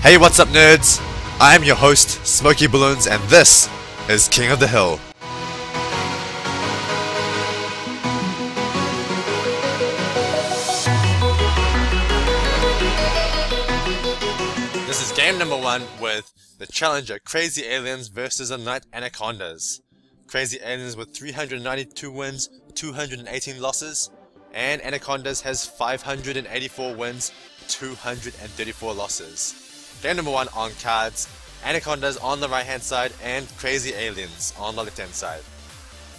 Hey, what's up nerds? I am your host, SmokeyBloons, and this is King of the Hill. This is game number 1 with the challenger Crazy Aliens versus the Knight Anacondaz. Crazy Aliens with 392 wins, 218 losses, and Anacondaz has 584 wins, 234 losses. Game number 1 on cards, Anacondaz on the right hand side and Crazy Aliens on the left hand side.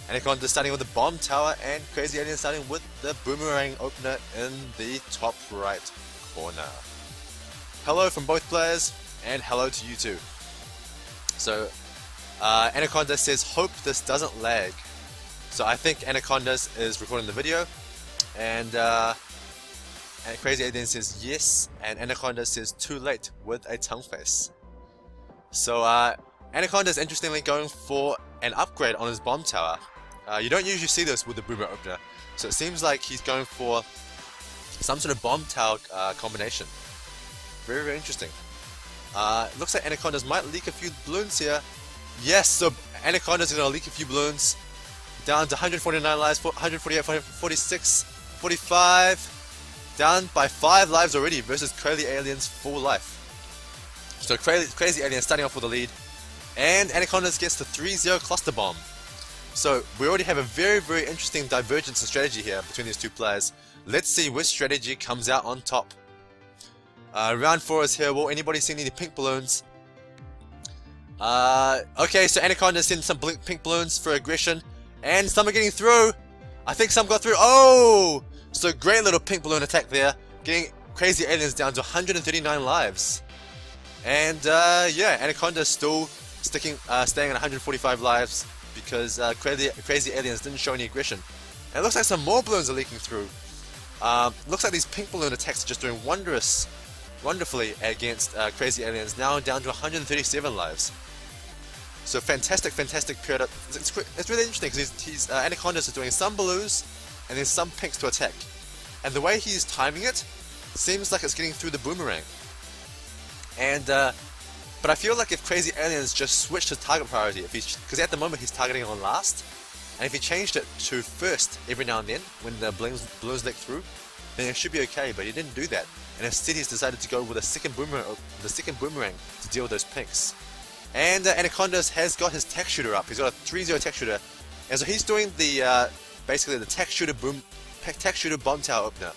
Anacondaz starting with the bomb tower and Crazy Aliens starting with the boomerang opener in the top right corner. Hello from both players and hello to you too. So Anacondaz says hope this doesn't lag. So I think Anacondaz is recording the video and Crazy Alien says yes, and Anacondaz says too late with a tongue face. So Anacondaz interestingly going for an upgrade on his bomb tower. You don't usually see this with the boomer opener, so it seems like he's going for some sort of bomb tower combination. Very, very interesting. Looks like Anacondaz might leak a few balloons here. Yes, so Anacondaz is going to leak a few balloons. Down to 149 lives, 148, 146, 45. Down by 5 lives already versus Crazy Aliens full life. So Crazy Aliens starting off with the lead, and Anacondaz gets the 3-0 cluster bomb. So we already have a very, very interesting divergence in strategy here between these two players. Let's see which strategy comes out on top. Round 4 is here. Will anybody see any pink balloons? Okay, so Anacondaz sends some pink balloons for aggression, and some are getting through. I think some got through. Oh! So great little pink balloon attack there, getting Crazy Aliens down to 139 lives. And yeah, Anacondaz still staying at 145 lives because Crazy Aliens didn't show any aggression. And it looks like some more balloons are leaking through. Looks like these pink balloon attacks are just doing wonderfully against Crazy Aliens, now down to 137 lives. So fantastic period. It's really interesting because Anacondaz is doing some blues and then some pinks to attack. And the way he's timing it seems like it's getting through the boomerang. And but I feel like if Crazy Aliens just switched his target priority, because at the moment he's targeting on last, and if he changed it to first every now and then when the balloons leak through, then it should be okay. But he didn't do that, and instead he's decided to go with a second boomerang to deal with those pinks. And Anacondaz has got his tech shooter up. He's got a 3-0 tech shooter, and so he's doing the basically the tech shooter bomb tower opener,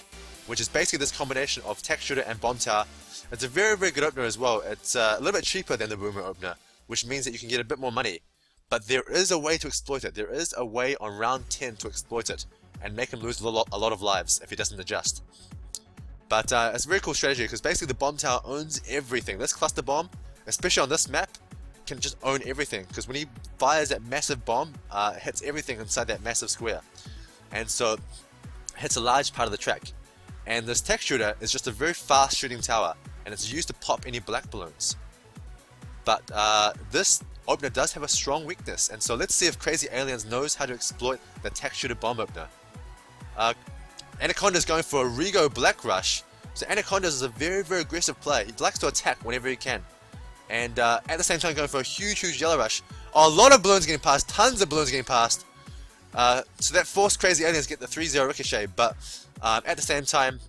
which is basically this combination of tech shooter and bomb tower. It's a very, very good opener as well. It's a little bit cheaper than the boomer opener, which means that you can get a bit more money. But there is a way to exploit it. There is a way on round 10 to exploit it and make him lose a lot of lives if he doesn't adjust. But it's a very cool strategy because basically the bomb tower owns everything. This cluster bomb, especially on this map, can just own everything because when he fires that massive bomb, it hits everything inside that massive square, and so it hits a large part of the track. And this tech shooter is just a very fast shooting tower, and it's used to pop any black balloons. But this opener does have a strong weakness, and so let's see if Crazy Aliens knows how to exploit the tech shooter bomb opener. Anacondaz is going for a Rego Black Rush. So Anacondaz is a very, very aggressive player. He likes to attack whenever he can. And at the same time going for a huge yellow rush. Oh, a lot of balloons getting past, tons of balloons getting past. So that forced Crazy Aliens to get the 3-0 ricochet, but at the same time,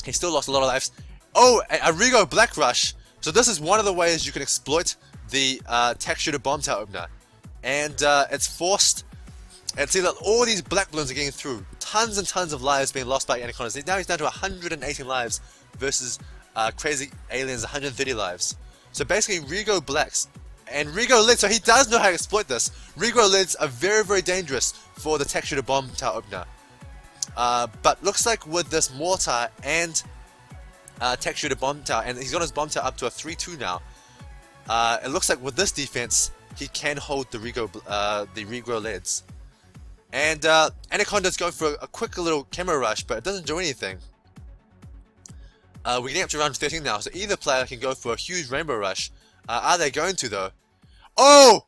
he still lost a lot of lives. Oh, a Rego Black Rush. So this is one of the ways you can exploit the tech shooter bomb tower opener. And it's forced, and see that all these black balloons are getting through. Tons and tons of lives being lost by Anacondaz. Now he's down to 118 lives versus Crazy Aliens 130 lives. So basically Rego Blacks and Rego Lids, so he does know how to exploit this. Rego Lids are very, very dangerous for the tech shooter bomb tower opener. But looks like with this mortar and tech shooter bomb tower, and he's got his bomb tower up to a 3-2 now. It looks like with this defense, he can hold the Rego Lids. And Anacondaz going for a quick little camera rush, but it doesn't do anything. We're getting up to round 13 now, so either player can go for a huge rainbow rush. Are they going to though? Oh!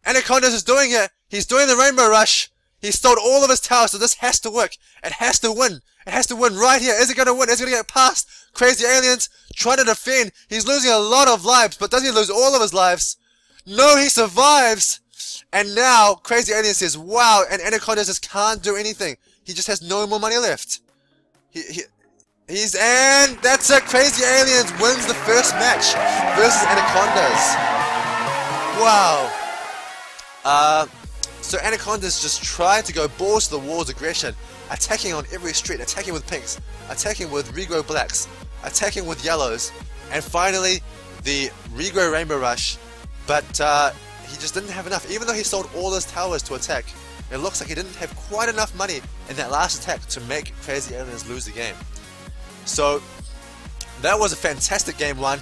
Anacondaz is doing it! He's doing the rainbow rush! He stole all of his towers, so this has to work. It has to win. It has to win right here. Is it going to win? Is it going to get past Crazy Aliens? Trying to defend. He's losing a lot of lives, but doesn't he lose all of his lives? No, he survives. And now, Crazy Alien says, wow, and Anacondaz just can't do anything. He just has no more money left. And that's it. Crazy Aliens wins the first match versus Anacondaz. Wow. So Anacondaz just tried to go balls to the walls aggression, attacking on every street, attacking with pinks, attacking with regrow blacks, attacking with yellows, and finally the regrow rainbow rush. But he just didn't have enough. Even though he sold all his towers to attack, it looks like he didn't have quite enough money in that last attack to make Crazy Aliens lose the game. So that was a fantastic game one.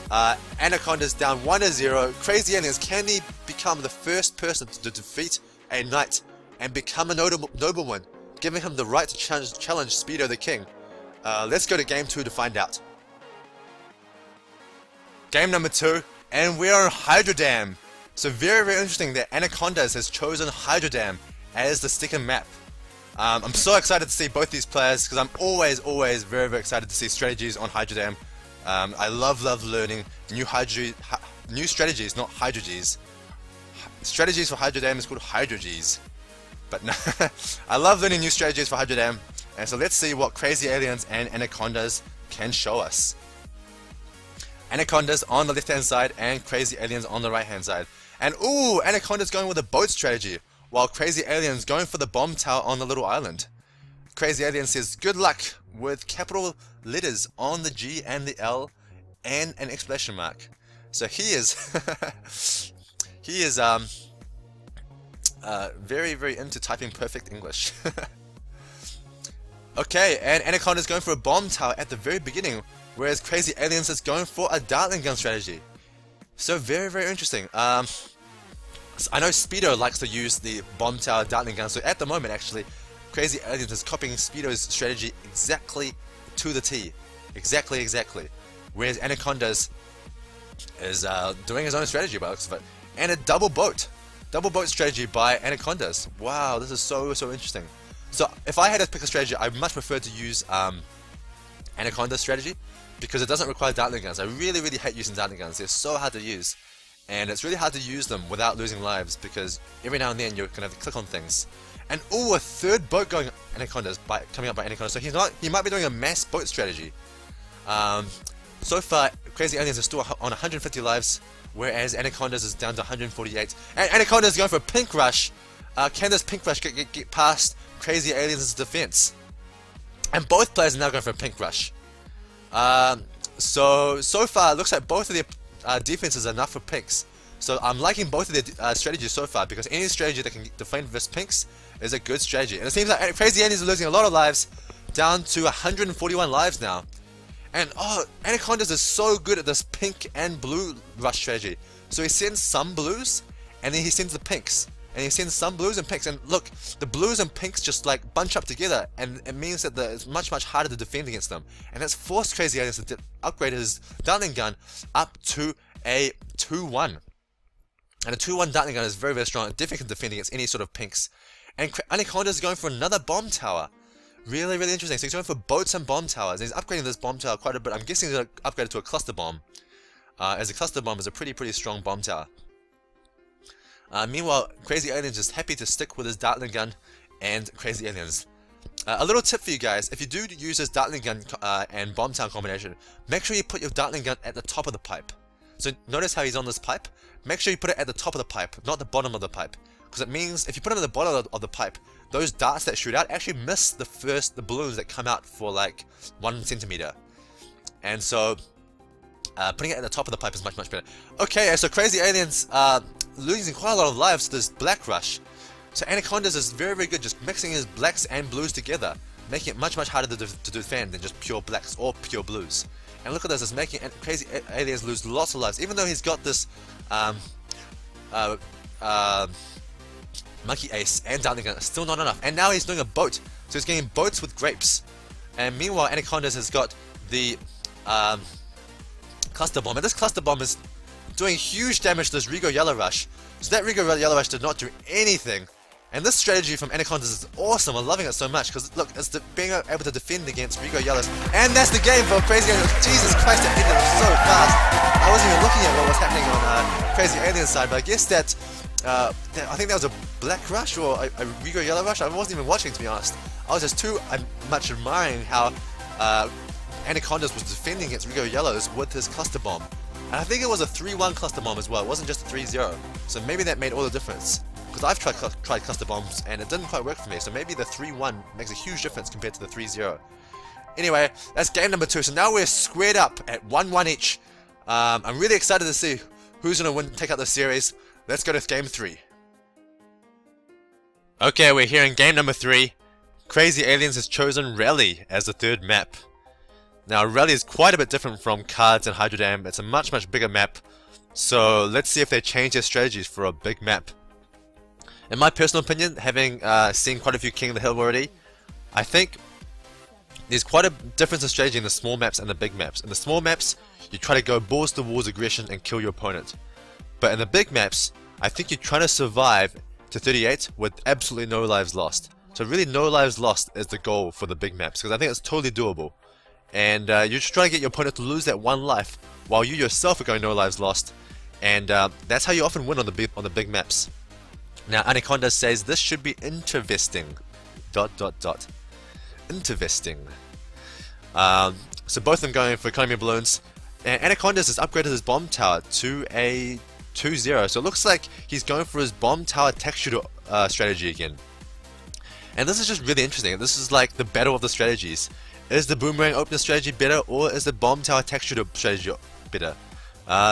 Anacondaz down 1-0. Crazy Aliens, can he become the first person to defeat a knight and become a nobleman, giving him the right to challenge SpeeDo the King? Let's go to game 2 to find out. Game number 2, and we are on Hydro Dam. So very, very interesting that Anacondaz has chosen Hydro Dam as the second map. I'm so excited to see both these players because I'm always very, very excited to see strategies on Hydro Dam. I love learning new strategies, not hydrogies. Strategies for Hydro Dam is called hydrogies. But no, I love learning new strategies for Hydro Dam. And so let's see what Crazy Aliens and Anacondaz can show us. Anacondaz on the left hand side and Crazy Aliens on the right hand side. And ooh, Anacondaz going with a boat strategy, while Crazy Aliens going for the bomb tower on the little island. Crazy Alien says good luck with capital letters on the G and the L and an exclamation mark. So he is very, very into typing perfect English. Okay, and Anacondaz going for a bomb tower at the very beginning, whereas Crazy Aliens is going for a dartling gun strategy. So very, very interesting. So I know SpeeDo likes to use the bomb tower dartling gun, so at the moment actually Crazy Aliens is copying SpeeDo's strategy exactly to the T. Exactly. Whereas Anacondaz is doing his own strategy by the looks of it. And a double boat strategy by Anacondaz. Wow, this is so interesting. So if I had to pick a strategy, I much prefer to use Anacondaz strategy because it doesn't require dartling guns. I really hate using dartling guns. They're so hard to use. And it's really hard to use them without losing lives because every now and then you're going to have to click on things. And ooh, a third boat going Anacondaz coming up by Anacondaz. So he might be doing a mass boat strategy. So far, Crazy Aliens are still on 150 lives, whereas Anacondaz is down to 148. And Anacondaz is going for a pink rush. Can this pink rush get past Crazy Aliens' defense? And both players are now going for a pink rush. So far, it looks like both of their defenses are enough for pinks. So I'm liking both of their strategies so far because any strategy that can defend versus pinks is a good strategy. And it seems like Crazy Aliens are losing a lot of lives, down to 141 lives now. And oh, Anacondaz is so good at this pink and blue rush strategy. So he sends some blues, and then he sends the pinks. And he sends some blues and pinks. And look, the blues and pinks just like bunch up together, and it means that it's much harder to defend against them. And that's forced Crazy Aliens to upgrade his dartling gun up to a 2-1. And a 2-1 dartling gun is very, very strong. It definitely can defend against any sort of pinks. And Anacondaz is going for another bomb tower. Really interesting. So he's going for boats and bomb towers. And he's upgrading this bomb tower quite a bit. I'm guessing he's going to upgrade it to a cluster bomb. As a cluster bomb is a pretty strong bomb tower. Meanwhile, Crazy Aliens is happy to stick with his dartling gun and Crazy Aliens. A little tip for you guys, if you do use this dartling gun and bomb tower combination, make sure you put your dartling gun at the top of the pipe. So notice how he's on this pipe? Make sure you put it at the top of the pipe, not the bottom of the pipe. Because it means if you put them at the bottom of the pipe, those darts that shoot out actually miss the balloons that come out for like 1 centimeter. And so putting it at the top of the pipe is much better. Okay, so Crazy Aliens losing quite a lot of lives to this black rush. So Anacondaz is very good, just mixing his blacks and blues together, making it much harder to defend than just pure blacks or pure blues. And look at this, it's making Crazy Aliens lose lots of lives, even though he's got this Monkey Ace and dartling gun. Still not enough. And now he's doing a boat, so he's getting boats with grapes. And meanwhile, Anacondaz has got the cluster bomb, and this cluster bomb is doing huge damage to this Rigo Yellow Rush. So that Rigo Yellow Rush did not do anything And this strategy from Anacondaz is awesome. I'm loving it so much because look, it's being able to defend against Rigo Yellows. And that's the game for Crazy Aliens. Jesus Christ, that ended so fast. I wasn't even looking at what was happening on Crazy Aliens side, but I guess that I think that was a Black Rush or a Rigo Yellow Rush. I wasn't even watching, to be honest. I was just too much admiring how Anacondaz was defending against Rigo Yellows with his cluster bomb. And I think it was a 3-1 cluster bomb as well. It wasn't just a 3-0. So maybe that made all the difference. Because I've tried cluster bombs and it didn't quite work for me, so maybe the 3-1 makes a huge difference compared to the 3-0. Anyway, that's game number 2, so now we're squared up at 1-1 each. I'm really excited to see who's going to win, take out the series. Let's go to game 3. Okay, we're here in game number 3. Crazy Aliens has chosen Rally as the third map. Now, Rally is quite a bit different from Cards and Hydro Dam. It's a much bigger map. So let's see if they change their strategies for a big map. In my personal opinion, having seen quite a few King of the Hill already, I think there's quite a difference in strategy in the small maps and the big maps. In the small maps, you try to go balls to walls aggression and kill your opponent. But in the big maps, I think you're trying to survive to 38 with absolutely no lives lost. So really no lives lost is the goal for the big maps, because I think it's totally doable. And you're just trying to get your opponent to lose that one life, while you yourself are going no lives lost. And that's how you often win on the big maps. Now, Anacondaz says this should be interesting. ... Interesting. So both of them going for economy balloons. And Anacondaz has upgraded his bomb tower to a 2-0. So it looks like he's going for his bomb tower texture strategy again. And this is just really interesting. This is like the battle of the strategies. Is the boomerang opener strategy better, or is the bomb tower texture strategy better?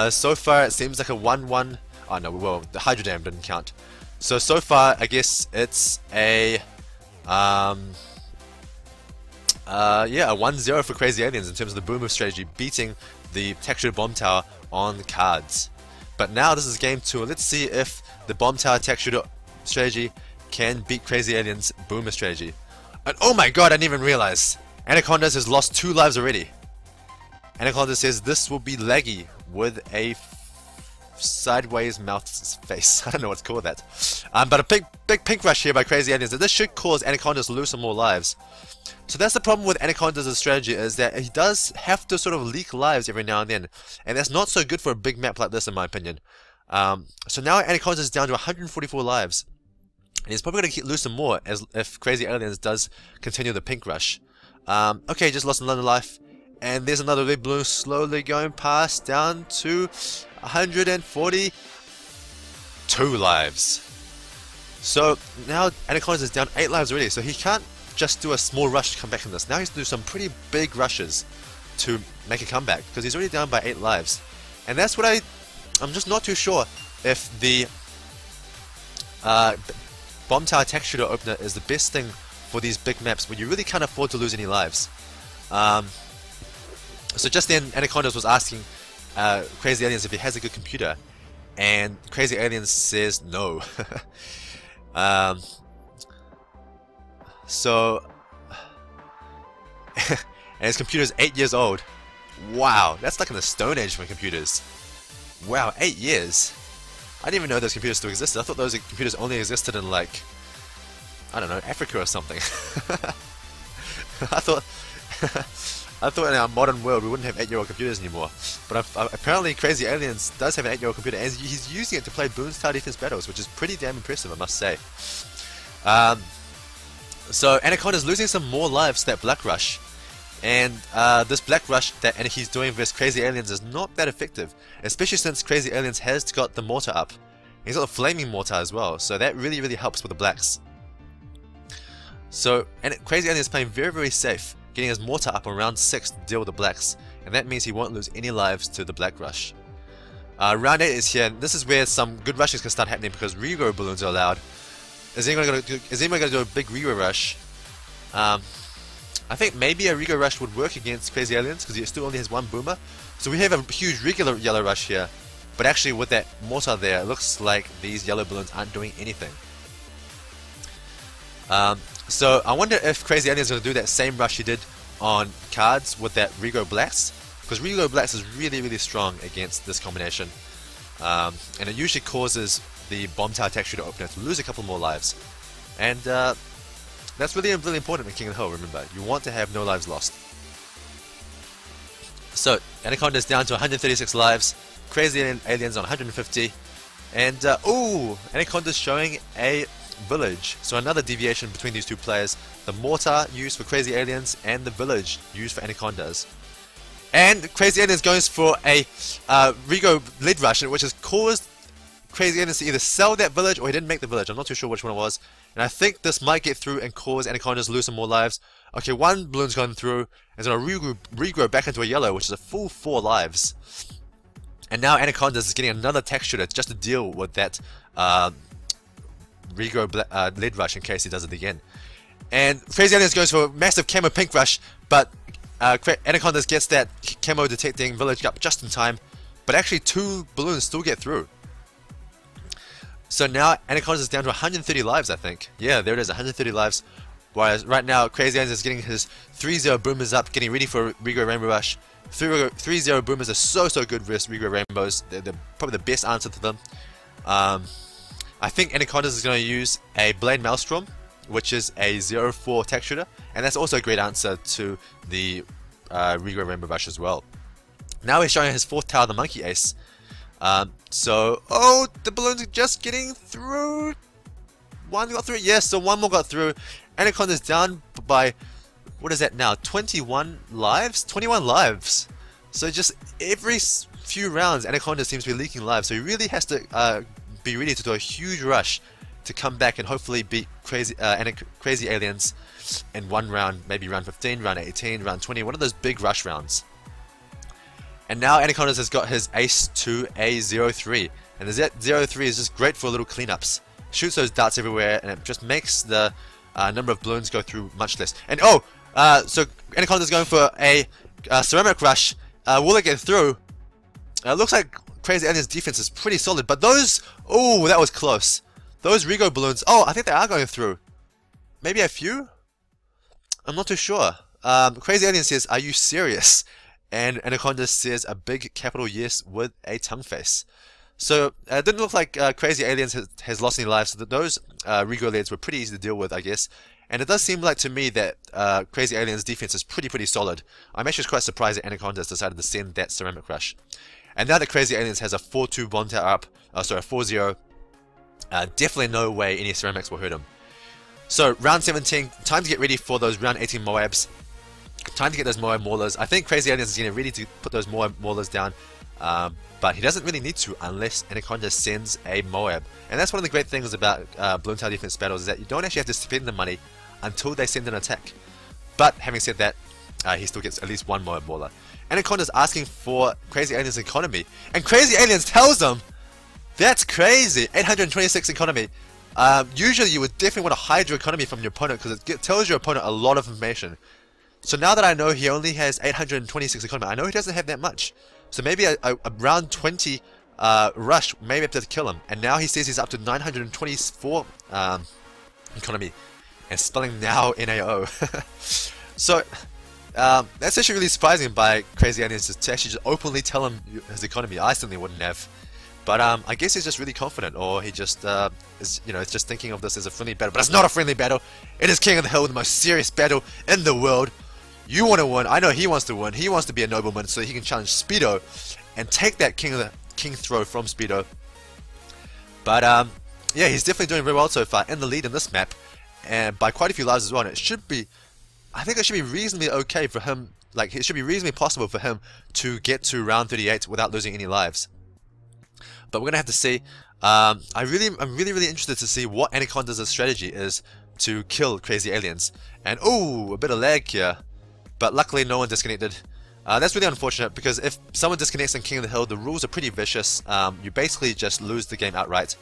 So far it seems like a 1-1. Oh no, well, the Hydro Dam didn't count. So far, I guess it's a yeah, a 1-0 for Crazy Aliens in terms of the boomer strategy beating the textured bomb tower on cards. But now this is game 2. Let's see if the bomb tower textured strategy can beat Crazy Aliens boomer strategy. And oh my god, I didn't even realize Anacondaz has lost 2 lives already. Anacondaz says this will be laggy with a sideways mouth face. I don't know what's called that. But a big pink rush here by Crazy Aliens. This should cause Anacondaz to lose some more lives. So that's the problem with Anacondaz' strategy, is that he does have to sort of leak lives every now and then. And that's not so good for a big map like this, in my opinion. So now Anacondaz is down to 144 lives. And he's probably going to lose some more if Crazy Aliens does continue the pink rush. Okay, just lost another life. And there's another red balloon slowly going past, down to 142 lives. So now Anacondaz is down 8 lives already, so he can't just do a small rush to come back from this. Now he has to do some pretty big rushes to make a comeback, because he's already down by 8 lives. And that's what I'm just not too sure if the bomb tower texture opener is the best thing for these big maps where you really can't afford to lose any lives. So just then Anacondaz was asking Crazy Aliens if he has a good computer, and Crazy Aliens says no. So and his computer's 8 years old. Wow, that's like in the Stone Age for computers. Wow, 8 years. I didn't even know those computers still existed. I thought those computers only existed in, like, I don't know, Africa or something. I thought in our modern world we wouldn't have 8-year-old computers anymore. But apparently Crazy Aliens does have an 8-year-old computer, and he's using it to play Bloons TD Battles, which is pretty damn impressive, I must say. So Anacondaz is losing some more lives to that Black Rush. And this Black Rush that he's doing versus Crazy Aliens is not that effective, especially since Crazy Aliens has got the mortar up. He's got the flaming mortar as well, so that really helps with the blacks. So Crazy Aliens is playing very safe, getting his mortar up on round 6 to deal with the blacks, and that means he won't lose any lives to the Black Rush. Round 8 is here, and this is where some good rushes can start happening because Rigo balloons are allowed. Is anyone going to do a big Rigo rush? I think maybe a Rigo rush would work against Crazy Aliens because he still only has 1 boomer. So we have a huge regular yellow rush here, but actually with that mortar there, it looks like these yellow balloons aren't doing anything. So I wonder if Crazy Aliens is going to do that same rush he did on cards with that Rigo Blacks, because Rigo Blacks is really strong against this combination, and it usually causes the bomb tower texture to open to lose a couple more lives. And that's really, really important in King of the Hill, remember. You want to have no lives lost. So, Anaconda's down to 136 lives, Crazy Aliens on 150, and ooh, Anaconda's showing a village. So another deviation between these two players, the mortar used for Crazy Aliens and the village used for Anacondas. And Crazy Aliens goes for a Rigo lead rush, which has caused Crazy Aliens to either sell that village or he didn't make the village. I'm not too sure which one it was. And I think this might get through and cause Anacondas to lose some more lives. Okay, one balloon's gone through, and it's going to regrow back into a yellow, which is a full 4 lives. And now Anacondaz is getting another texture just to deal with that regrow lead rush in case he does it again. And Crazy Aliens goes for a massive camo pink rush, but Anacondaz gets that camo detecting village up just in time. But actually 2 balloons still get through. So now Anacondaz is down to 130 lives, I think. Yeah, there it is, 130 lives. Whereas right now Crazy Aliens is getting his 3-0 boomers up, getting ready for Regrow Rainbow Rush. 3-0 boomers are so good versus Regrow Rainbows. They're probably the best answer to them. I think Anacondaz is going to use a Blade Maelstrom, which is a 0-4 tech shooter, and that's also a great answer to the Regrow Rainbow Rush as well. Now he's showing his 4th tower, the Monkey Ace. Oh, the balloons are just getting through. One got through, yes, so one more got through. Anaconda's down by, what is that now, 21 lives? 21 lives. So just every few rounds, Anaconda seems to be leaking lives, so he really has to be ready to do a huge rush to come back and hopefully beat Crazy Aliens in one round, maybe round 15, round 18, round 20, one of those big rush rounds. And now Anacondaz has got his Ace to a 0-3, and the 0-3 is just great for little cleanups. Shoots those darts everywhere, and it just makes the number of balloons go through much less. And oh, so Anacondaz is going for a ceramic rush. Will it get through? Looks like Crazy Alien's defense is pretty solid, but those, oh, that was close. Those Rigo balloons, oh, I think they are going through. Maybe a few? I'm not too sure. Crazy Alien says, are you serious? And Anaconda says a big capital yes with a tongue face. So it didn't look like Crazy Aliens has lost any lives, so those Rigo leads were pretty easy to deal with, I guess. And it does seem like to me that Crazy Aliens' defense is pretty solid. I'm actually quite surprised that Anaconda has decided to send that Ceramic Rush. And now that Crazy Aliens has a 4-2 bond tower up, sorry, a 4-0, definitely no way any Ceramics will hurt him. So round 17, time to get ready for those round 18 Moabs. Time to get those Moab Maulers. I think Crazy Aliens is getting ready to put those Moab Maulers down. But he doesn't really need to unless Anaconda sends a Moab. And that's one of the great things about Bloons TD Defense Battles, is that you don't actually have to spend the money until they send an attack. But having said that, he still gets at least one Moab Mauler. Anaconda's asking for Crazy Aliens economy, and Crazy Aliens tells him, that's crazy, 826 economy. Usually you would definitely want to hide your economy from your opponent because it tells your opponent a lot of information. So now that I know he only has 826 economy, I know he doesn't have that much. So maybe a round 20 rush may be able to kill him. And now he says he's up to 924 economy. And spelling now NAO. So that's actually really surprising by Crazy Aliens to actually just openly tell him his economy. I certainly wouldn't have. But I guess he's just really confident, or he just is, you know, just thinking of this as a friendly battle. But it's not a friendly battle. It is King of the Hill, the most serious battle in the world. You want to win. I know he wants to win. He wants to be a nobleman so he can challenge sPedo and take that king throw from sPedo. But yeah, he's definitely doing very well so far in the lead in this map, and by quite a few lives as well. And it should be, I think it should be reasonably okay for him. Like, it should be reasonably possible for him to get to round 38 without losing any lives. But we're gonna have to see. I'm really interested to see what Anaconda's strategy is to kill Crazy Aliens. And ooh, a bit of lag here. But luckily no one disconnected. That's really unfortunate, because if someone disconnects in King of the Hill, the rules are pretty vicious. You basically just lose the game outright.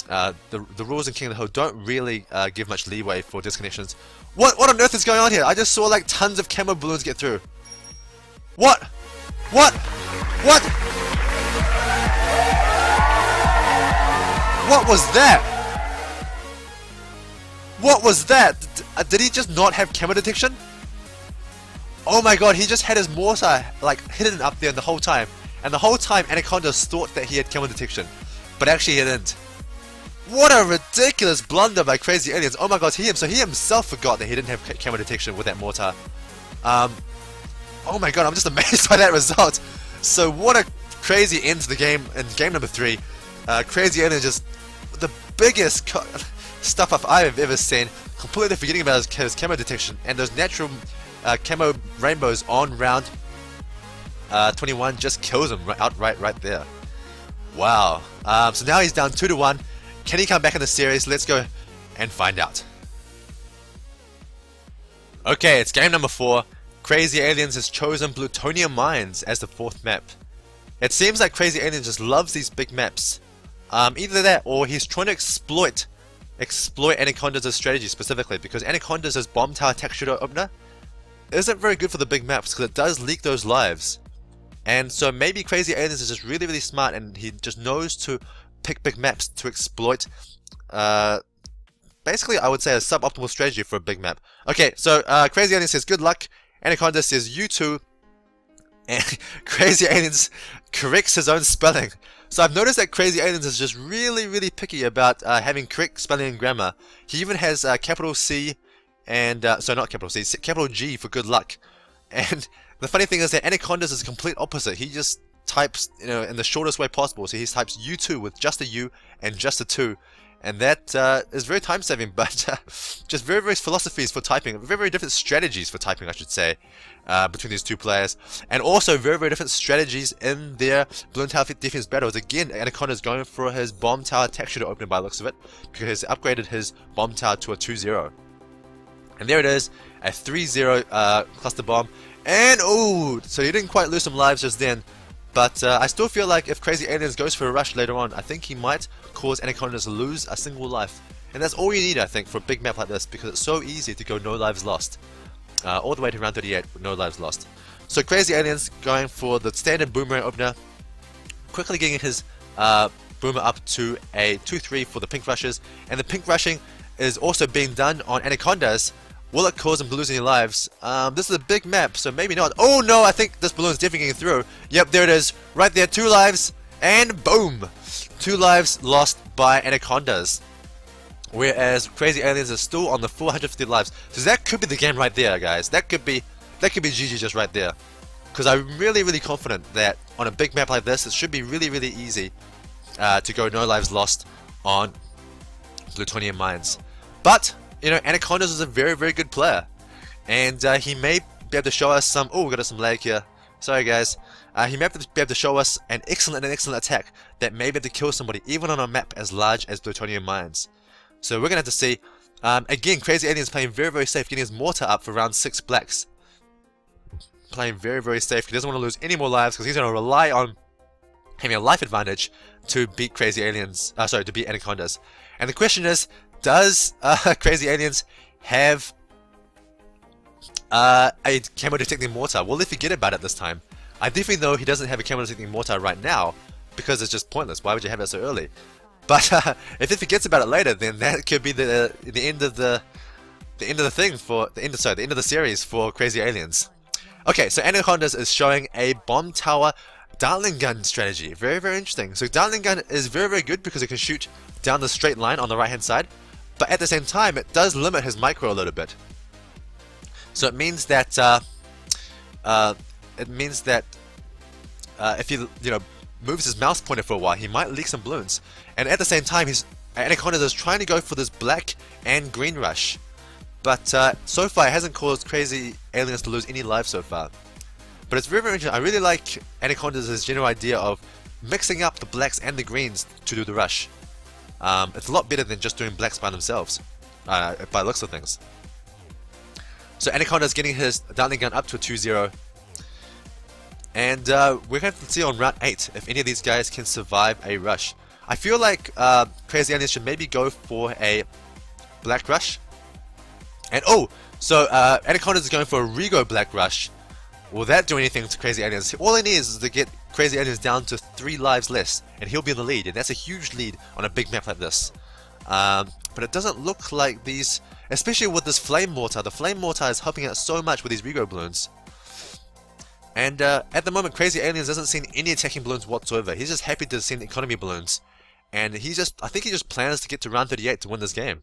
The rules in King of the Hill don't really give much leeway for disconnections. What on earth is going on here? I just saw like tons of camo balloons get through. What? What? What? What was that? What was that? Did he just not have camo detection? Oh my god, he just had his mortar like hidden up there the whole time. And the whole time Anaconda thought that he had camo detection. But actually he didn't. What a ridiculous blunder by Crazy Aliens. Oh my god, he himself forgot that he didn't have camo detection with that mortar. Oh my god, I'm just amazed by that result. So what a crazy end to the game in game number 3. Crazy Aliens just the biggest stuff I've ever seen, completely forgetting about his camo detection, and those natural camo rainbows on round 21 just kills him outright right there. Wow. So now he's down 2-1. Can he come back in the series? Let's go and find out. Okay, it's game number 4. Crazy Aliens has chosen Plutonium Mines as the 4th map. It seems like Crazy Aliens just loves these big maps. Either that or he's trying to exploit Anacondaz' strategy specifically, because Anacondaz' bomb tower tech shooter opener isn't very good for the big maps because it does leak those lives. And so maybe Crazy Aliens is just really smart and he just knows to pick big maps to exploit basically I would say a suboptimal strategy for a big map. Okay, so Crazy Aliens says good luck, Anaconda says you too, and Crazy Aliens corrects his own spelling. So I've noticed that Crazy Aliens is just really picky about having correct spelling and grammar. He even has capital C and so not capital C, capital G for good luck. And the funny thing is that Anacondaz is the complete opposite. He just types, you know, in the shortest way possible. So he types U2 with just a U and just a 2, and that is very time saving, but just very philosophies for typing, very different strategies for typing, I should say, between these two players, and also very different strategies in their Bloons TD defense battles. Again, Anaconda is going for his bomb tower tech shooter opener by the looks of it, because he's upgraded his bomb tower to a 2-0. And there it is, a 3-0 cluster bomb, and oh, so he didn't quite lose some lives just then. But I still feel like if Crazy Aliens goes for a rush later on, I think he might cause Anaconda to lose a single life. And that's all you need, I think, for a big map like this, because it's so easy to go no lives lost. All the way to round 38 with no lives lost. So Crazy Aliens going for the standard boomerang opener, quickly getting his boomer up to a 2-3 for the pink rushes. And the pink rushing is also being done on Anacondaz. Will it cause him to lose any lives? This is a big map, so maybe not. Oh no, I think this balloon is definitely getting through. Yep, there it is. Right there, 2 lives, and boom! 2 lives lost by Anacondaz. Whereas Crazy Aliens is still on the 450 lives. So that could be the game right there, guys. That could be GG just right there. Because I'm really confident that on a big map like this, it should be really easy to go no lives lost on Plutonium Mines. But you know, Anacondaz is a very good player, and he may be able to show us some. Oh, we got some lag here. Sorry, guys. He may be able to show us an excellent attack that may be able to kill somebody, even on a map as large as Plutonium Mines. So we're gonna have to see. Again, Crazy Aliens playing very safe, getting his mortar up for round 6 blacks. Playing very safe. He doesn't want to lose any more lives because he's gonna rely on having a life advantage to beat Crazy Aliens. Sorry, to beat Anacondaz. And the question is, does Crazy Aliens have a camo detecting mortar? Will they forget about it this time? I definitely know he doesn't have a camo detecting mortar right now because it's just pointless. Why would you have it so early? But if he forgets about it later, then that could be the end of the thing for the end of the series for Crazy Aliens. Okay, so Anacondaz is showing a bomb tower Dartling gun strategy. Very interesting. So Dartling gun is very good because it can shoot down the straight line on the right hand side. But at the same time, it does limit his micro a little bit. So it means that if he moves his mouse pointer for a while, he might leak some balloons. And at the same time, Anacondaz is trying to go for this black and green rush. But so far, it hasn't caused Crazy Aliens to lose any lives so far. But it's very interesting. I really like Anacondaz' general idea of mixing up the blacks and the greens to do the rush. It's a lot better than just doing blacks by themselves, by the looks of things. So Anaconda is getting his Dartling gun up to a 2-0. And we're going to see on round 8 if any of these guys can survive a rush. I feel like Crazy Aliens should maybe go for a black rush. And oh, so Anaconda is going for a Rego black rush. Will that do anything to Crazy Aliens? All he needs is to get Crazy Aliens down to 3 lives less, and he'll be in the lead, and that's a huge lead on a big map like this. But it doesn't look like these, especially with this Flame Mortar. The Flame Mortar is helping out so much with these Rego balloons. And at the moment, Crazy Aliens doesn't see any attacking balloons whatsoever. He's just happy to see economy balloons. and I think he just plans to get to round 38 to win this game.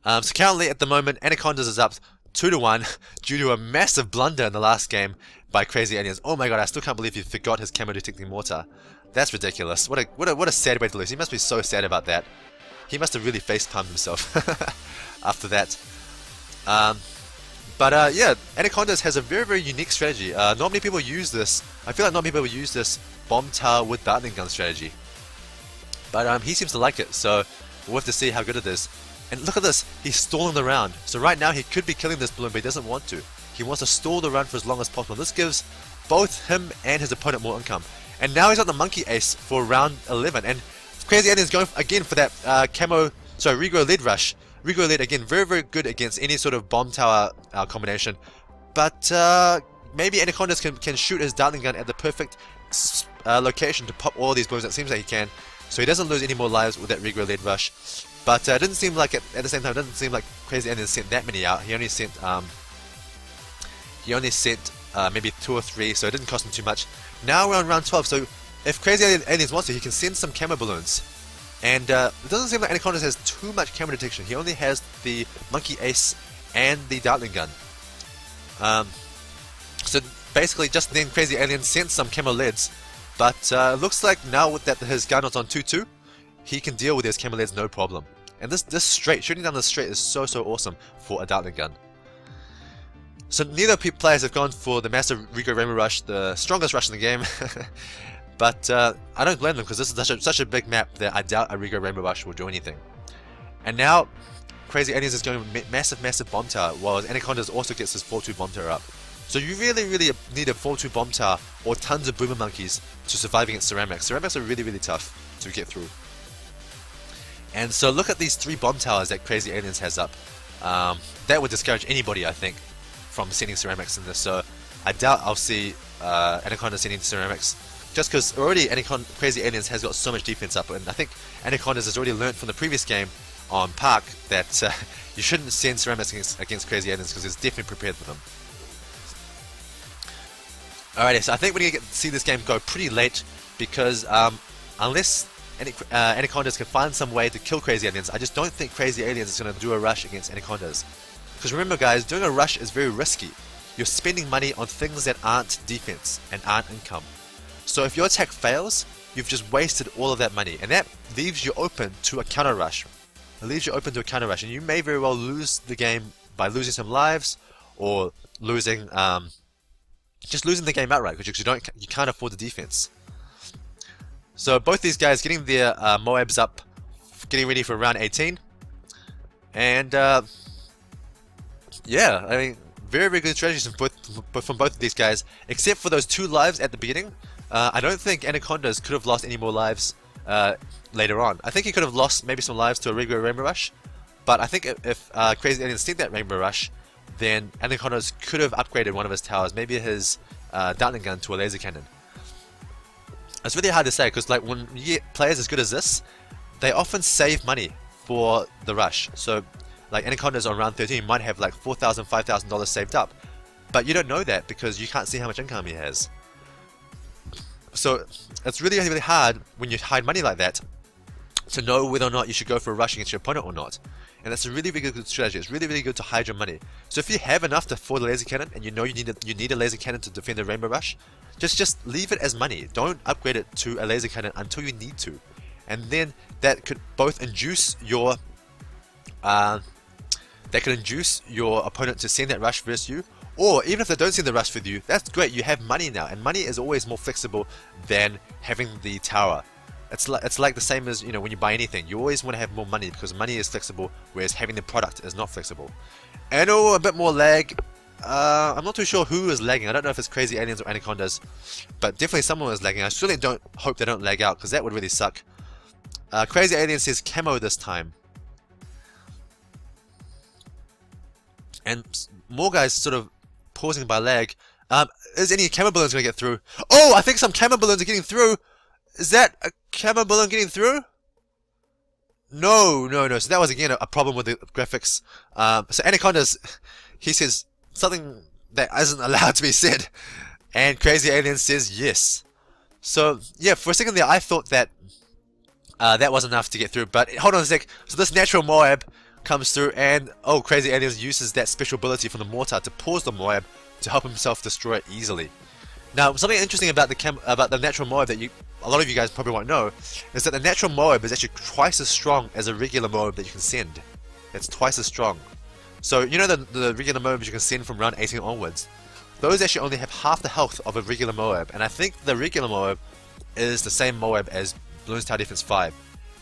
So currently at the moment, Anacondaz is up 2-1 due to a massive blunder in the last game by Crazy Aliens. Oh my god, I still can't believe he forgot his camo detecting mortar. That's ridiculous. What a sad way to lose. He must be so sad about that. He must have really facepalmed himself after that. Yeah, Anacondaz has a very unique strategy. Not many people use this. I feel like not many people use this bomb tower with dartling gun strategy. But he seems to like it, so we'll have to see how good it is. And look at this, he's stalling the round. So right now he could be killing this balloon, but he doesn't want to. He wants to stall the round for as long as possible. This gives both him and his opponent more income. And now he's got the monkey ace for round 11. And Crazy Alien's going again for that Regrow lead rush. Regrow lead again, very good against any sort of bomb tower combination. But maybe Anacondaz can shoot his dartling gun at the perfect location to pop all these balloons. It seems like he can. So he doesn't lose any more lives with that Regrow lead rush. But it didn't seem like at the same time, it doesn't seem like Crazy Alien sent that many out. He only sent maybe 2 or 3, so it didn't cost him too much. Now we're on round 12, so if Crazy Aliens wants to, he can send some camo balloons. And it doesn't seem like Anacondaz has too much camo detection. He only has the monkey ace and the dartling gun. So basically, just then Crazy Alien sent some camo leads, but it looks like now with that his gun is on 2-2, he can deal with his camo leads no problem. And this straight, shooting down the straight is so awesome for a dartling gun. So neither players have gone for the massive Regrow Rainbow Rush, the strongest rush in the game. But I don't blame them, because this is such a big map that I doubt a Regrow Rainbow Rush will do anything. And now Crazy Aliens is going with massive bomb tower, while Anacondaz also gets his 4-2 bomb tower up. So you really need a 4-2 bomb tower or tons of boomer monkeys to survive against ceramics. Ceramics are really tough to get through. And so look at these 3 bomb towers that Crazy Aliens has up. That would discourage anybody, I think, from sending ceramics in this. So I doubt I'll see Anacondaz sending ceramics, just because already Crazy Aliens has got so much defense up, and I think Anacondaz has already learned from the previous game on Park that you shouldn't send ceramics against Crazy Aliens, because it's definitely prepared for them. Alrighty, so I think we're going to see this game go pretty late, because unless Anacondaz can find some way to kill Crazy Aliens, I just don't think Crazy Aliens is going to do a rush against Anacondaz. Because remember guys, doing a rush is very risky. You're spending money on things that aren't defense and aren't income. So if your attack fails, you've just wasted all of that money, and that leaves you open to a counter rush. It leaves you open to a counter rush, and you may very well lose the game by losing some lives, or losing just losing the game outright, because you can't afford the defense. So both these guys getting their Moabs up, getting ready for round 18, and yeah, I mean, very good strategies from both of these guys, except for those 2 lives at the beginning. I don't think Anacondaz could have lost any more lives later on. I think he could have lost maybe some lives to a regular Rainbow Rush, but I think if Crazy Aliens sent that Rainbow Rush, then Anacondaz could have upgraded one of his towers, maybe his dartling gun to a laser cannon. It's really hard to say, because like when you get players as good as this, they often save money for the rush. So like Anacondaz on round 13 might have like $4,000, $5,000 saved up, but you don't know that because you can't see how much income he has. So it's really hard when you hide money like that to know whether or not you should go for a rush against your opponent or not. And that's a really good strategy. It's really good to hide your money. So if you have enough to afford a laser cannon, and you know you need a laser cannon to defend a Rainbow Rush, just leave it as money. Don't upgrade it to a laser cannon until you need to. And then that could both induce your opponent to send that rush versus you, or even if they don't send the rush with you, that's great. You have money now, and money is always more flexible than having the tower. It's like the same as, you know, when you buy anything, you always want to have more money because money is flexible, whereas having the product is not flexible. And oh, a bit more lag. I'm not too sure who is lagging. I don't know if it's Crazy Aliens or Anacondaz, but definitely someone is lagging. I certainly hope they don't lag out, because that would really suck. Crazy Aliens says camo this time. And more guys sort of pausing by lag. Is any camo balloons going to get through? Oh, I think some camo balloons are getting through. Is that a camo balloon getting through? No. So that was again a problem with the graphics. So Anacondaz, he says something that isn't allowed to be said, and Crazy Alien says yes. So yeah, for a second there I thought that that wasn't enough to get through, but hold on a sec. So this natural Moab comes through, and oh, Crazy Aliens uses that special ability from the mortar to pause the Moab to help himself destroy it easily. Now, something interesting about the natural Moab that a lot of you guys probably won't know is that the natural Moab is actually twice as strong as a regular Moab that you can send. It's twice as strong. So you know the regular Moabs you can send from round 18 onwards. Those actually only have half the health of a regular Moab, and I think the regular Moab is the same Moab as Bloons Tower Defense 5.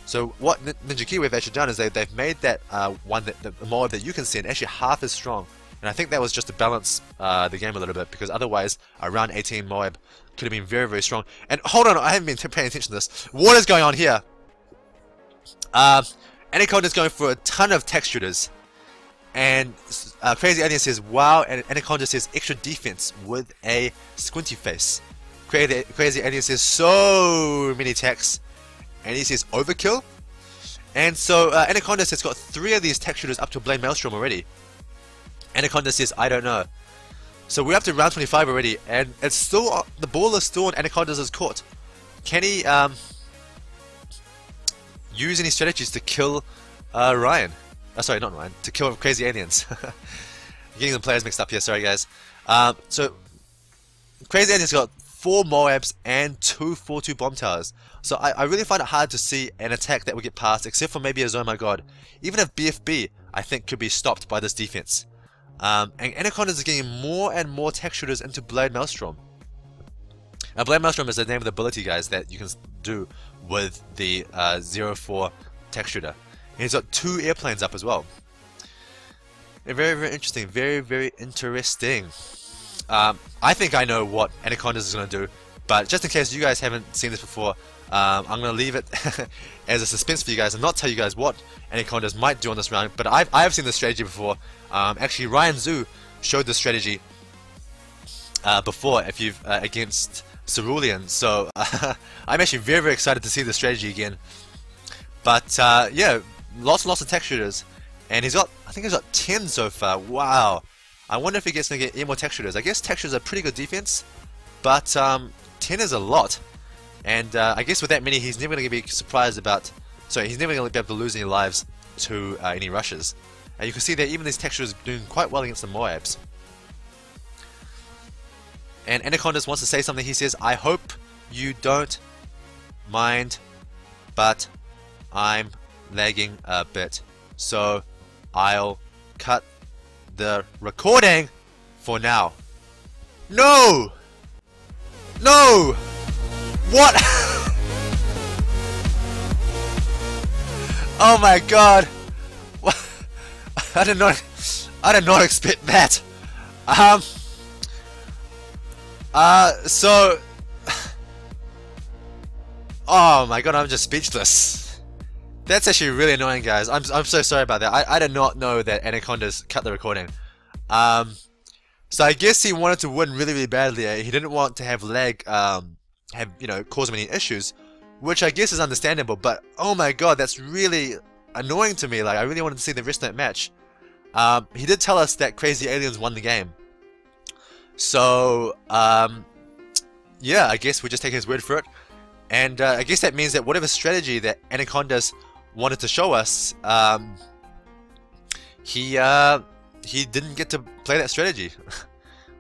So what Ninja Kiwi have actually done is they've made that the Moab that you can send actually half as strong. And I think that was just to balance the game a little bit, because otherwise a round 18 Moab could have been very, very strong. And hold on, I haven't been paying attention to this. What is going on here? Anacondaz is going for a ton of tech shooters. And Crazy Alien says, wow, and Anacondaz says extra defense with a squinty face. Crazy Alien says so many techs, and he says overkill. And so Anacondaz has got 3 of these tech shooters up to Blade Maelstrom already. Anacondaz says, I don't know. So we're up to round 25 already, and it's still the ball is still in Anacondaz's court. Can he use any strategies to kill Ryan? Sorry, not Ryan. To kill Crazy Aliens. Getting the players mixed up here. Sorry, guys. So Crazy Aliens got 4 Moabs and 2 4-2 bomb towers. So I really find it hard to see an attack that will get past, except for maybe a Oh My God. Even if BFB, I think, could be stopped by this defense. And Anacondaz is getting more and more tech shooters into Blade Maelstrom. Now, Blade Maelstrom is the name of the ability, guys, that you can do with the 0-4 tech shooter. And he's got 2 airplanes up as well. Very, very interesting. Very, very interesting. I think I know what Anacondaz is going to do, but just in case you guys haven't seen this before, I'm going to leave it as a suspense for you guys and not tell you guys what Anacondaz might do on this round. But I've seen this strategy before. Actually, Ryan Zhu showed this strategy before against Cerulean. So I'm actually very, very excited to see this strategy again. But yeah, lots and lots of tech shooters, and I think he's got 10 so far. Wow. I wonder if he gets to get any more tech shooters. I guess tech shooters are pretty good defense, but 10 is a lot. And I guess with that many, he's never going to be surprised about. Sorry, he's never going to be able to lose any lives to any rushes. And you can see that even these tech shooters are doing quite well against the Moabs. And Anacondaz wants to say something. He says, I hope you don't mind, but I'm lagging a bit, so I'll cut the recording for now. No! No! What? Oh my god! I did not expect that. So, oh my god, I'm just speechless. That's actually really annoying, guys. I'm so sorry about that. I did not know that Anacondaz cut the recording. So I guess he wanted to win really, really badly. He didn't want to have lag, cause him any issues, which I guess is understandable. But oh my god, that's really annoying to me. Like, I really wanted to see the rest of that match. He did tell us that Crazy Aliens won the game. So yeah, I guess we just take his word for it. And I guess that means that whatever strategy that Anacondaz wanted to show us, he didn't get to play that strategy,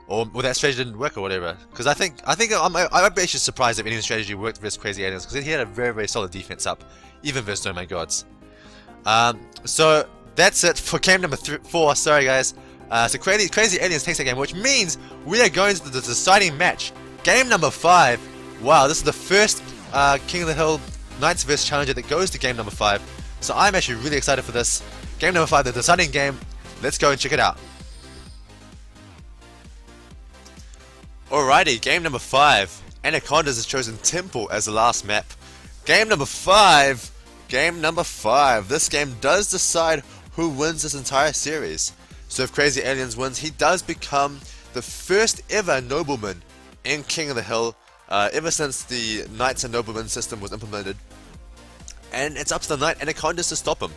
or that strategy didn't work or whatever. Because I think I'd be actually surprised if any strategy worked versus Crazy Aliens, because he had a very, very solid defense up, even versus Oh My Gods. So that's it for game number 4. Sorry, guys. So Crazy Aliens takes that game, which means we are going to the deciding match, game number 5. Wow, this is the first King of the Hill Knights vs Challenger that goes to game number 5. So I'm actually really excited for this. Game number 5, the deciding game. Let's go and check it out. Alrighty, game number 5. Anacondaz has chosen Temple as the last map. Game number 5. Game number 5. This game does decide who wins this entire series. So if Crazy Aliens wins, he does become the first ever Nobleman in King of the Hill, ever since the Knights and Nobleman system was implemented. And it's up to the Knight Anacondaz to stop him.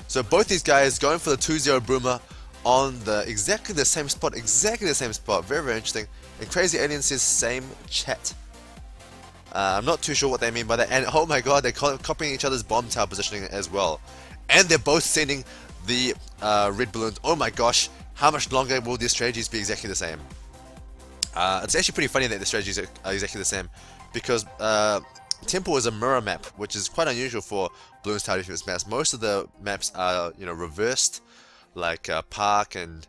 So both these guys going for the 2-0 Broomer on exactly the same spot. Very, very interesting. And Crazy Aliens says same chat. I'm not too sure what they mean by that. And oh my god, they're copying each other's bomb tower positioning as well. And they're both sending the red balloons. Oh my gosh, how much longer will these strategies be exactly the same? It's actually pretty funny that the strategies are exactly the same, because Temple is a mirror map, which is quite unusual for Bloons TD Battles maps. Most of the maps are, you know, reversed, like Park and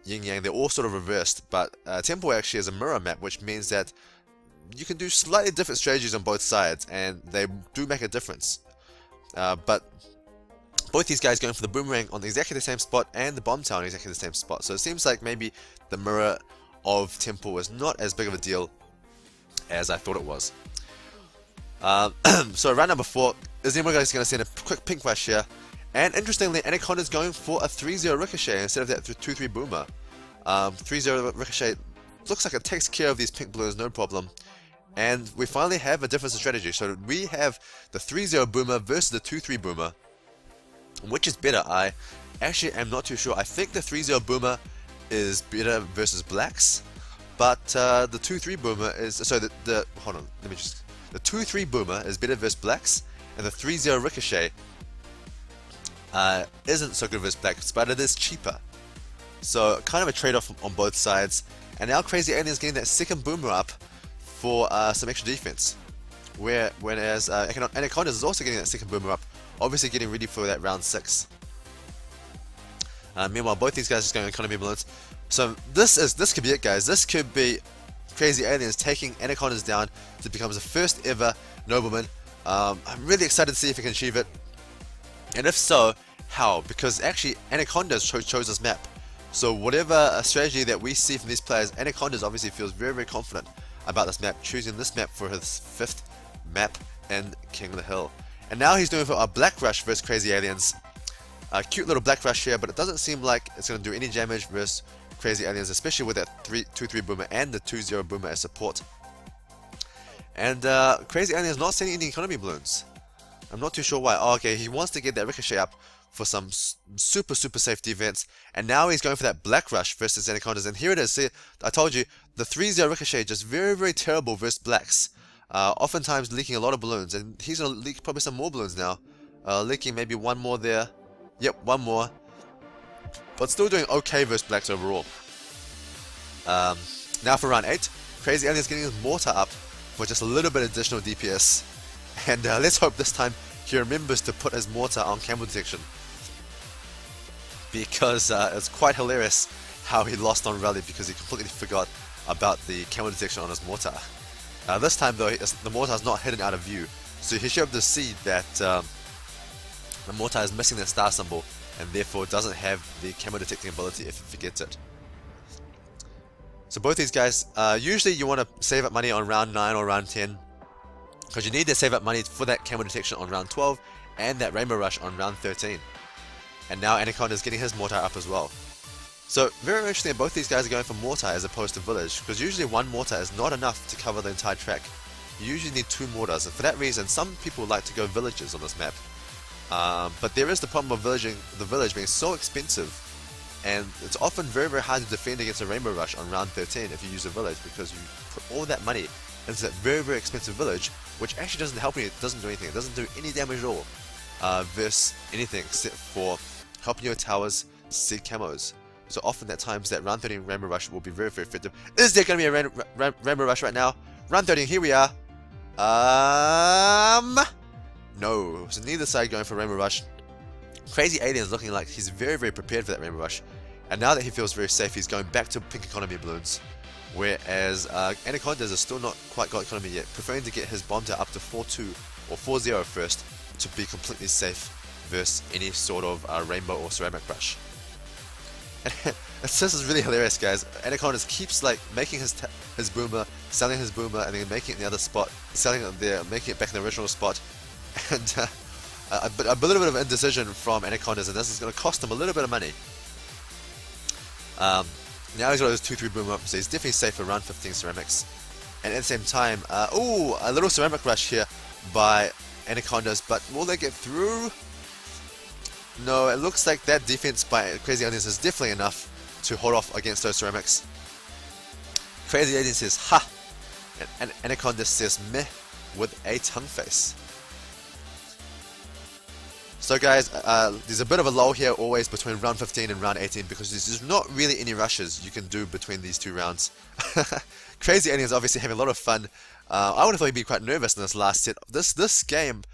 Yin Yang. They're all sort of reversed, but Temple actually is a mirror map, which means that you can do slightly different strategies on both sides, and they do make a difference. But both these guys going for the boomerang on exactly the same spot and the bomb tower on exactly the same spot. So it seems like maybe the mirror of Temple is not as big of a deal as I thought it was. So round number 4, is anyone guys going to send a quick pink rush here? And interestingly, Anacondaz is going for a 3-0 ricochet instead of that 2-3 boomer. 3-0 ricochet looks like it takes care of these pink balloons, no problem. And we finally have a difference in strategy. So we have the 3-0 boomer versus the 2-3 boomer. Which is better? I actually am not too sure. I think the 3-0 boomer is better versus blacks, but the 2-3 boomer is, so hold on, let me just, the 2-3 boomer is better versus blacks, and the 3-0 ricochet isn't so good versus blacks, but it is cheaper. So kind of a trade-off on both sides. And now Crazy Alien is getting that second boomer up for some extra defense, whereas Anacondaz is also getting that second boomer up, obviously getting ready for that round 6. Meanwhile, both these guys are just going economy balloons. So this could be it, guys. This could be Crazy Aliens taking Anacondaz down to become the first ever Nobleman. I'm really excited to see if he can achieve it, and if so, how? Because actually Anacondaz chose this map. So whatever strategy that we see from these players, Anacondaz obviously feels very, very confident about this map, choosing this map for his 5th map in King of the Hill. And now he's doing for a Black Rush versus Crazy Aliens. A cute little Black Rush here, but it doesn't seem like it's going to do any damage versus Crazy Aliens, especially with that 2-3 boomer and the 2-0 boomer as support. And Crazy Aliens not sending any economy balloons. I'm not too sure why. Oh, okay, he wants to get that ricochet up for some super safe defense, and now he's going for that Black Rush versus Anacondaz. And here it is. See, I told you, the 3-0 ricochet just very terrible versus blacks. Oftentimes leaking a lot of balloons, and he's going to leak probably some more balloons now. Leaking maybe one more there. Yep, one more. But still doing okay versus blacks overall. Now for round 8, Crazy Alien is getting his mortar up for just a little bit additional DPS. And let's hope this time he remembers to put his mortar on camel detection. Because it's quite hilarious how he lost on rally because he completely forgot about the camel detection on his mortar. This time though, the mortar is not hidden out of view, so he should be able to see that the mortar is missing the star symbol and therefore doesn't have the camo detecting ability if he forgets it. So both these guys, usually you want to save up money on round 9 or round 10, because you need to save up money for that camo detection on round 12 and that rainbow rush on round 13. And now Anacondaz is getting his mortar up as well. So very interesting, both these guys are going for mortar as opposed to village, because usually one mortar is not enough to cover the entire track. You usually need 2 mortars, and for that reason some people like to go villages on this map. But there is the problem of the village being so expensive, and it's often very hard to defend against a rainbow rush on round 13 if you use a village, because you put all that money into that very expensive village, which actually doesn't help you, it doesn't do anything, it doesn't do any damage at all versus anything except for helping your towers seek camos. So often at times that round 13 rainbow rush will be very effective. Is there going to be a rainbow rush right now? Round 13, here we are. No. So neither side going for rainbow rush. Crazy Alien is looking like he's very prepared for that rainbow rush. And now that he feels very safe, he's going back to pink economy balloons. Whereas Anacondaz is still not quite got economy yet, preferring to get his bomb tower up to 4-2 or 4-0 first to be completely safe versus any sort of rainbow or ceramic rush. And this is really hilarious, guys. Anacondaz keeps like making his boomer, selling his boomer, and then making it in the other spot, selling it there, making it back in the original spot. And a little bit of indecision from Anacondaz, and this is going to cost him a little bit of money. Now he's got his 2-3 boomer up, so he's definitely safe for round 15 ceramics. And at the same time, a little ceramic rush here by Anacondaz, but will they get through? No, it looks like that defense by Crazy Aliens is definitely enough to hold off against those ceramics. Crazy Aliens says, ha! And Anacondaz says meh with a tongue face. So guys, there's a bit of a lull here always between round 15 and round 18 because there's not really any rushes you can do between these two rounds. Crazy Alien is obviously having a lot of fun. I would have thought he'd be quite nervous in this last set. This game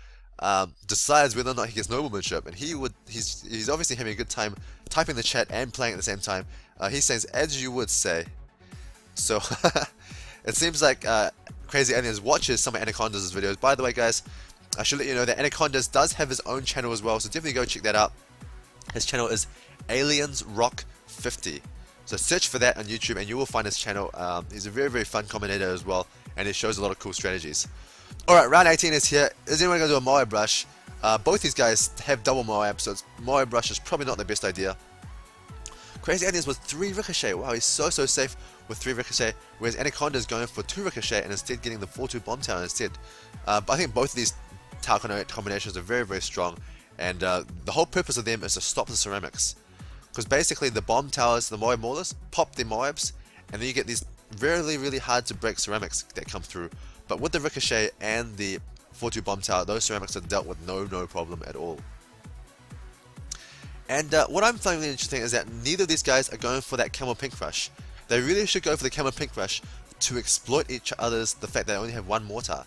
decides whether or not he gets Noblemanship, and he's obviously having a good time typing the chat and playing at the same time. He says, as you would say. So it seems like Crazy Aliens watches some of Anacondaz' videos. By the way, guys, I should let you know that Anacondaz does have his own channel as well, so definitely go check that out. His channel is Aliens Rock 50. So search for that on YouTube and you will find his channel. He's a very, very fun commentator as well, and he shows a lot of cool strategies. Alright, round 18 is here. Is anyone going to do a Moab Rush? Both these guys have double Moab, so Moab Rush is probably not the best idea. Crazy Aliens with 3 Ricochet. Wow, he's so safe with 3 Ricochet, whereas Anacondaz is going for 2 Ricochet and instead getting the 4-2 Bomb Tower instead. But I think both of these tower combinations are very, very strong, and the whole purpose of them is to stop the ceramics. Because basically the bomb towers, the Moab Maulers, pop the Moabs, and then you get these really, really hard to break ceramics that come through. But with the Ricochet and the 4-2 Bomb Tower, those ceramics are dealt with no problem at all. And what I'm finding interesting is that neither of these guys are going for that Camel Pink Rush. They really should go for the Camel Pink Rush to exploit the fact that they only have 1 mortar.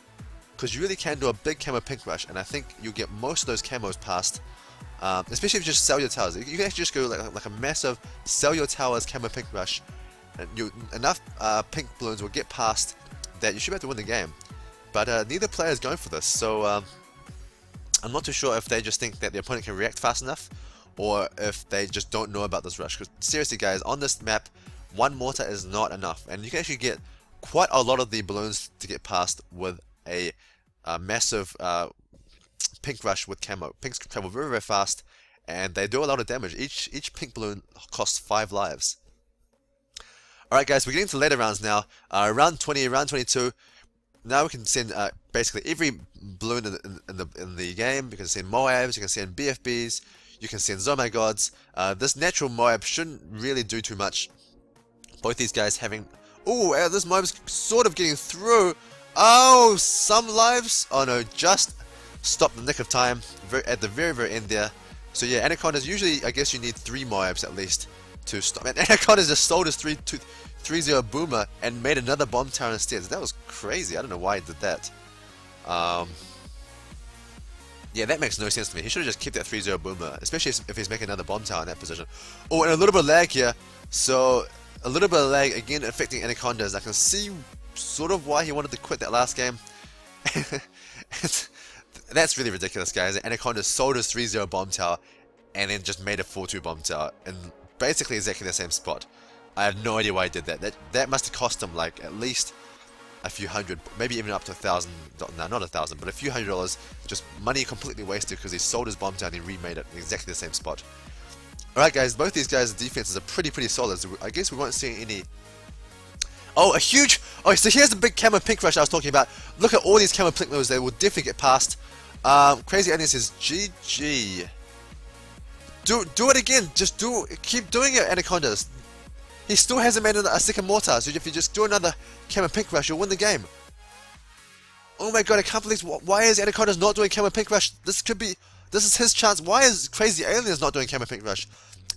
Because you really can do a big Camo Pink Rush, and I think you'll get most of those camos past, especially if you just sell your towers. You can actually just go like a massive sell your towers Camo Pink Rush, and enough pink balloons will get past that you should be able to win the game. But neither player is going for this, so I'm not too sure if they just think that the opponent can react fast enough, or if they just don't know about this rush. Because seriously guys, on this map, 1 mortar is not enough, and you can actually get quite a lot of the balloons to get past with a massive pink rush with camo. Pinks travel very, very fast, and they do a lot of damage. Each pink balloon costs 5 lives. Alright guys, we're getting to later rounds now. Round 20, round 22. Now we can send basically every balloon in the game. You can send Moabs, you can send BFBs, you can send Zomagods. This natural Moab shouldn't really do too much. Both these guys having... Oh, this Moab's sort of getting through. Oh, some lives. Oh no, just stopped the nick of time at the very, very end there. So yeah, Anacondaz, usually I guess you need 3 Moabs at least to stop. And Anacondaz just sold his 3-0 Boomer and made another Bomb Tower instead. That was crazy. I don't know why he did that. Yeah, that makes no sense to me. He should have just kept that 3-0 Boomer, especially if he's making another Bomb Tower in that position. Oh, and a little bit of lag here. So a little bit of lag again affecting Anacondaz. I can see sort of why he wanted to quit that last game. That's really ridiculous, guys. Anacondaz sold his 3-0 Bomb Tower and then just made a 4-2 Bomb Tower in basically exactly the same spot. I have no idea why he did that. That must have cost him like at least a few hundred, maybe even up to $1,000. No, not $1,000, but a few $100. Just money completely wasted because he sold his Bomb Tower and he remade it in exactly the same spot. Alright guys, both these guys' defenses are pretty solid. So I guess we won't see any... Oh, a huge... Oh, so here's the big Camo Pink Rush I was talking about. Look at all these Camo Pink moves. They will definitely get past. Crazy Alien says, GG. Do it again. Just keep doing it, Anacondaz. He still hasn't made a second mortar. So if you just do another Camo Pink Rush, you'll win the game. Oh my god, I can't believe... Why is Anacondaz not doing Camo Pink Rush? This is his chance. Why is Crazy Aliens not doing Camo Pink Rush?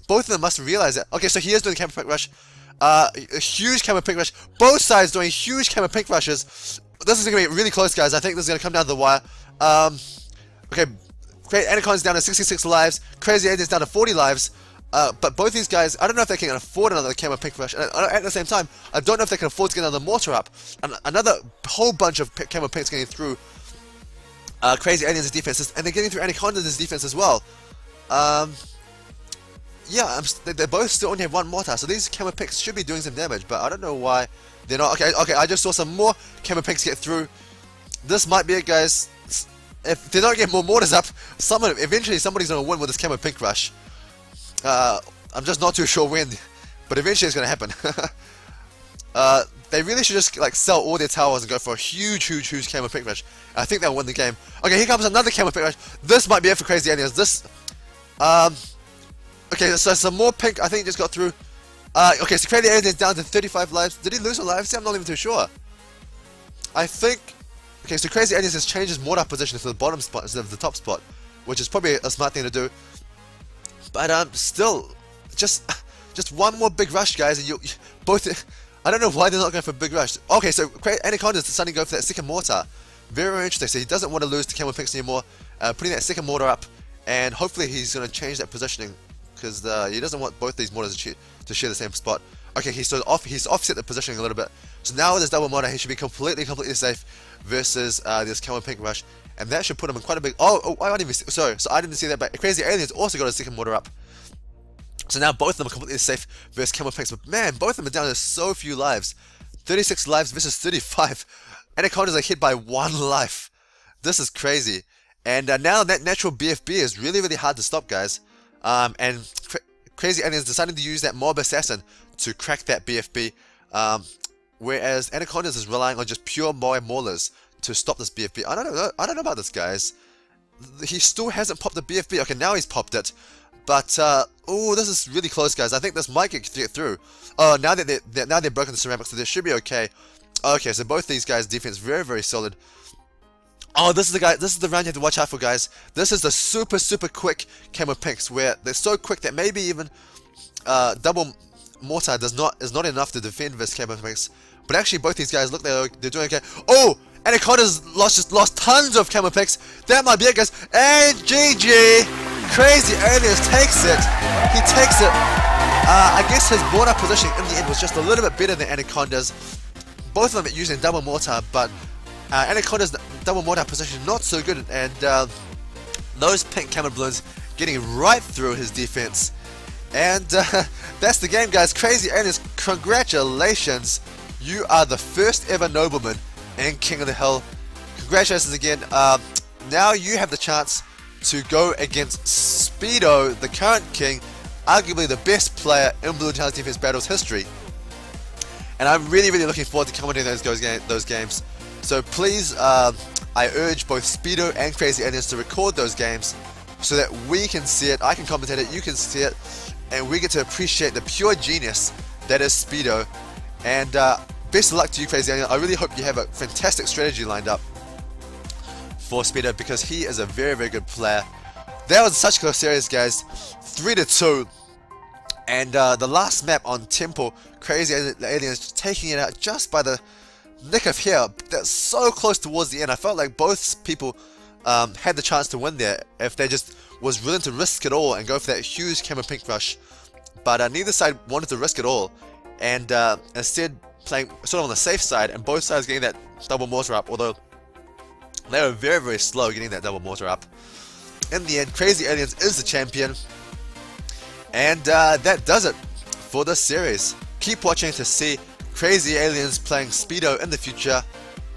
Both of them must realize that. Okay, so he is doing Camo Pink Rush. A huge Camo Pink Rush. Both sides doing huge Camo Pink Rushes. This is going to be really close, guys. I think this is going to come down to the wire. Okay, Anacondaz down to 66 lives. Crazy Aliens down to 40 lives. But both these guys, I don't know if they can afford another Camo Pink Rush. And at the same time, I don't know if they can afford to get another mortar up. And another whole bunch of Camo Pinks getting through Crazy Aliens' defenses, and they're getting through Anacondaz' defense as well. Yeah, they both still only have 1 mortar, so these Camo Pinks should be doing some damage, but I don't know why they're not. Okay, I just saw some more Camo Pinks get through. This might be it, guys. If they don't get more mortars up, eventually somebody's going to win with this Camo Pink Rush. I'm just not too sure when, but eventually it's going to happen. They really should just like sell all their towers and go for a huge Camo Pink Rush. I think they'll win the game. Okay, here comes another Camo Pink Rush. This might be it for Crazy Aliens. Okay, so some more pink, I think, just got through. Okay, so Crazy Aliens down to 35 lives. Did he lose a life? See, I'm not even too sure. I think... Okay, so Crazy Aliens has changed his mortar position to the bottom spot instead of the top spot, which is probably a smart thing to do. But still, just one more big rush, guys, and you both... I don't know why they're not going for a big rush. Okay, so Anacondaz is deciding to go for that second mortar. Very, very interesting. So he doesn't want to lose to Camel Pinks anymore. Putting that second mortar up, and hopefully he's going to change that positioning, because he doesn't want both these mortars to share the same spot. Okay, he's offset the positioning a little bit. So now with this double mortar, he should be completely safe versus this Camel Pink rush, and that should put him in quite a big... Oh, I didn't even see... Sorry, so I didn't see that, but Crazy Aliens also got a second mortar up. So now both of them are completely safe versus Camel Pinks, but man, both of them are down to so few lives. 36 lives versus 35. Anacondaz are hit by 1 life. This is crazy. And now that natural BFB is really, really hard to stop, guys. And Crazy Aliens deciding to use that Mob Assassin to crack that BFB. Whereas Anacondaz is relying on just pure Maulers to stop this BFB. I don't know about this, guys. He still hasn't popped the BFB. Okay, now he's popped it. But oh, this is really close, guys. I think this might get through. Oh, now that they've broken the ceramics, so they should be okay. Okay, so both these guys' defense very, very solid. Oh, this is the guy. This is the round you have to watch out for, guys. This is the super quick Camel Pinks, where they're so quick that maybe even double mortar is not enough to defend this Camel Pinks. But actually, both these guys look they're doing okay. Oh, Anacondaz just lost tons of Camel Pinks. That might be it, guys. And GG. Crazy Aliens takes it. He takes it. I guess his mortar positioning in the end was just a little bit better than Anacondaz. Both of them using double mortar, but Anacondaz double mortar position not so good, and those pink Camel Balloons getting right through his defense. And that's the game, guys. Crazy Aliens, congratulations. You are the first ever Nobleman in King of the Hill. Congratulations again. Now you have the chance to go against sPedo, the current king, arguably the best player in Bloons TD Defense Battles history. And I'm really looking forward to commentating those games. So please, I urge both sPedo and Crazy Aliens to record those games so that we can see it, I can commentate it, you can see it, and we get to appreciate the pure genius that is sPedo. And best of luck to you, Crazy Alien. I really hope you have a fantastic strategy lined up for sPedo, because he is a very good player. That was such a close series, guys. 3-2. And the last map on Temple, Crazy Aliens taking it out just by the nick of hair. That's so close towards the end. I felt like both people had the chance to win there if they just was willing to risk it all and go for that huge Camel Pink rush. But neither side wanted to risk it all, and instead playing sort of on the safe side, and both sides getting that double mortar up, although they were very slow getting that double mortar up. In the end, Crazy Aliens is the champion. And that does it for this series. Keep watching to see Crazy Aliens playing sPedo in the future.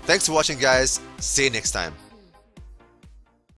Thanks for watching, guys. See you next time.